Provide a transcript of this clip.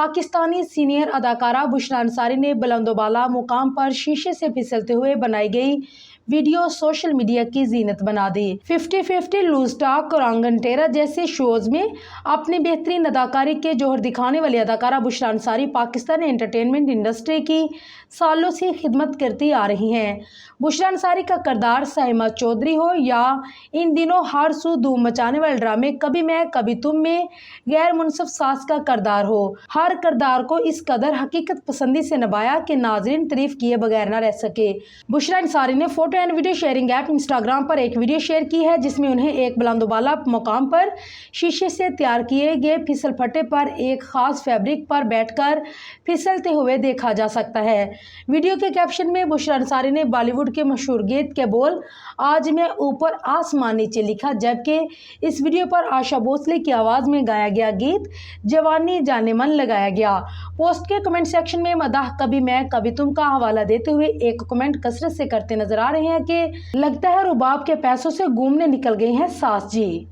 Pakistani senior अदाकारा बुशरा अंसारी ने बुलंदोबाला मुकाम पर शीशे से फिसलते हुए बनाई गई वीडियो सोशल मीडिया की जीनत बना दी। 50-50, लूज टॉक और आंगन टेरा जैसे शोज में अपनी बेहतरीन अदाकारी के जौहर दिखाने वाली अदाकारा बुशरा अंसारी पाकिस्तानी एंटरटेनमेंट इंडस्ट्री की सालों से खिदमत करती आ रही हैं। बुशरा अंसारी का किरदार साहिमा चौधरी हो या इन दिनों हर सू धूम मचाने वाले ड्रामे कभी मैं कभी तुम में गैर मुनसिफ सास का किरदार हो, हर किरदार को इस कदर हकीकत पसंदी से निभाया कि नाज़रीन तारीफ किए बगैर न रह सके। बुशरा अंसारी ने photo and video sharing app Instagram पर एक वीडियो शेयर की है जिसमें उन्हें एक बुलंदोबाला मुकाम पर शीशे से तैयार किए गए फिसल फटे पर एक खास फैब्रिक पर बैठकर फिसलते हुए देखा जा सकता है। वीडियो के कैप्शन में बुशरा अंसारी ने बॉलीवुड के मशहूर गीत के बोल आज मैं ऊपर आसमान नीचे लिखा, जबकि इस वीडियो पर आशा भोसले की आवाज़ में गाया गया गीत जवानी जाने मन लगाया गया। पोस्ट के कमेंट सेक्शन में मदाह कभी मैं कभी तुम का हवाला देते हुए एक कमेंट कसरत से करते नजर आ रहे हैं कि लगता है रुबाब के पैसों से घूमने निकल गई हैं सास जी।